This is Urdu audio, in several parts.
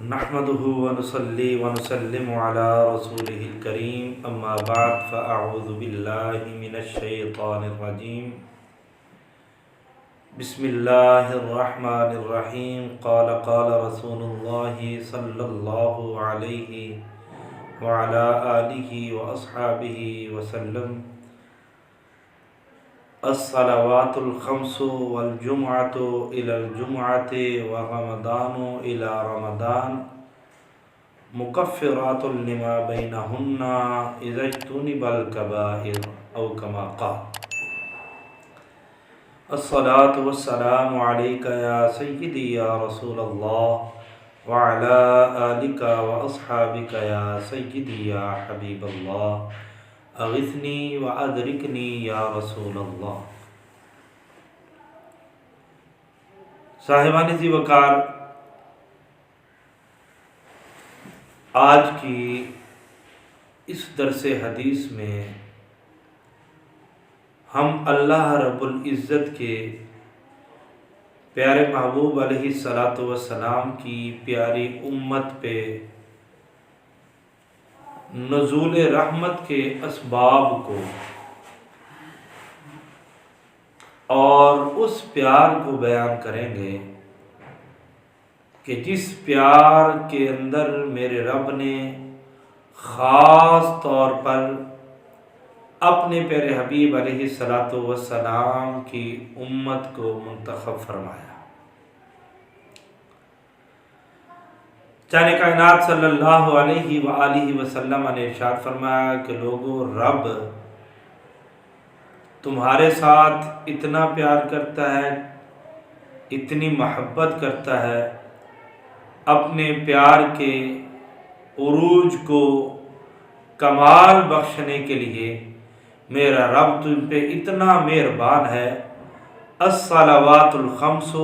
نحمده ونصلي ونسلم على رسوله الكريم اما بعد فاعوذ بالله من الشيطان الرجيم بسم الله الرحمن الرحيم قال رسول الله صلى الله عليه وعلى آله وأصحابه وسلم الصلوات الخمس والجمعة إلى الجمعة ورمضان إلى رمضان مكفرات لما بينهن إذا اجتنب الكبائر أو كما قال الصلاة والسلام عليك يا سيدي يا رسول الله وعلى آلك وأصحابك يا سيدي يا حبيب الله اغثنی و ادرکنی یا رسول اللہ۔ صاحبان ذی وقار، آج کی اس درس حدیث میں ہم اللہ رب العزت کے پیارے محبوب علیہ الصلاۃ والسلام کی پیاری امت پہ نزول رحمت کے اسباب کو اور اس پیار کو بیان کریں گے کہ جس پیار کے اندر میرے رب نے خاص طور پر اپنے پیارے حبیب علیہ الصلاۃ والسلام کی امت کو منتخب فرمایا۔ چاہے کائنات صلی اللہ علیہ وآلہ وسلم نے ارشاد فرمایا کہ لوگو، رب تمہارے ساتھ اتنا پیار کرتا ہے، اتنی محبت کرتا ہے، اپنے پیار کے عروج کو کمال بخشنے کے لیے میرا رب تم پہ اتنا مہربان ہے۔ الصلوات الخمس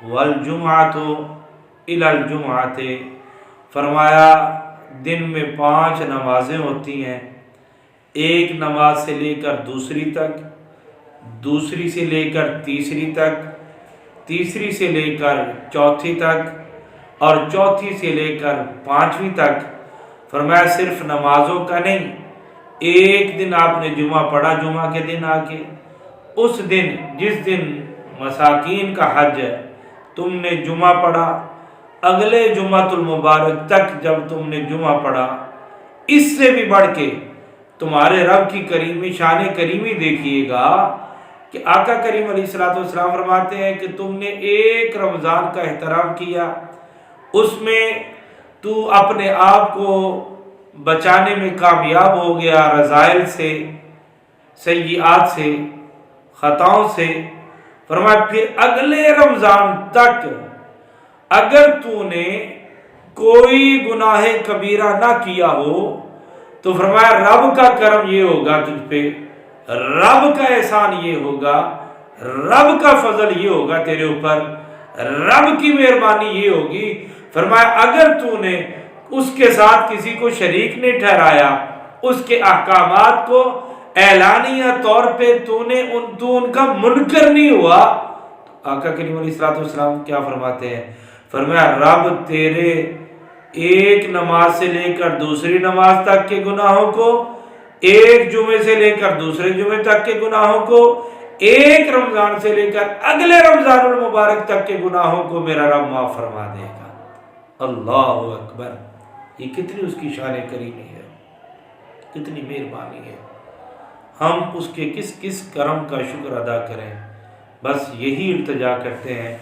والجمعۃ الی الجمعۃ، فرمایا دن میں 5 نمازیں ہوتی ہیں، ایک نماز سے لے کر دوسری تک، دوسری سے لے کر تیسری تک، تیسری سے لے کر چوتھی تک، اور چوتھی سے لے کر 5ویں تک۔ فرمایا صرف نمازوں کا نہیں، ایک دن آپ نے جمعہ پڑھا، جمعہ کے دن آ کے اس دن جس دن مساکین کا حج ہے تم نے جمعہ پڑھا، اگلے جمعۃ المبارک تک جب تم نے جمعہ پڑھا، اس سے بھی بڑھ کے تمہارے رب کی کریمی شان کریمی دیکھیے گا کہ آقا کریم علیہ الصلوۃ والسلام فرماتے ہیں کہ تم نے ایک رمضان کا احترام کیا، اس میں تو اپنے آپ کو بچانے میں کامیاب ہو گیا، رذائل سے، سیئات سے، خطاؤں سے۔ فرمایا پھر اگلے رمضان تک اگر تو نے کوئی گناہ کبیرہ نہ کیا ہو تو فرمایا رب کا کرم یہ ہوگا تجھ پہ، رب کا احسان یہ ہوگا، رب کا فضل یہ ہوگا تیرے اوپر، رب کی مہربانی یہ ہوگی۔ فرمایا اگر تو نے اس کے ساتھ کسی کو شریک نہیں ٹھہرایا، اس کے احکامات کو اعلانیہ طور پہ تو ان کا منکر نہیں ہوا، تو آقا کریم علیہ الصلوۃ والسلام کیا فرماتے ہیں؟ فرمایا رب تیرے ایک نماز سے لے کر دوسری نماز تک کے گناہوں کو، ایک جمعے سے لے کر دوسرے جمعے تک کے گناہوں کو، ایک رمضان سے لے کر اگلے رمضان المبارک تک کے گناہوں کو میرا رب معاف فرما دے گا۔ اللہ اکبر! یہ کتنی اس کی شان کریمی ہے، کتنی مہربانی ہے، ہم اس کے کس کس کرم کا شکر ادا کریں۔ بس یہی التجا کرتے ہیں،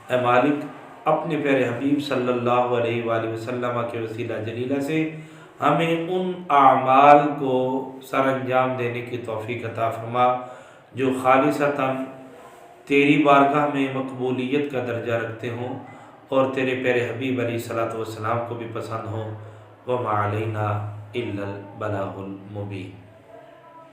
اے مالک اپنے پیارے حبیب صلی اللہ علیہ وآلہ وسلم کے وسیلہ جلیلہ سے ہمیں ان اعمال کو سر انجام دینے کی توفیق عطا فرما جو خالصتاً تیری بارگاہ میں مقبولیت کا درجہ رکھتے ہوں اور تیرے پیارے حبیب علیہ الصلوۃ والسلام کو بھی پسند ہوں۔ وما علینا الا البلاغ المبین۔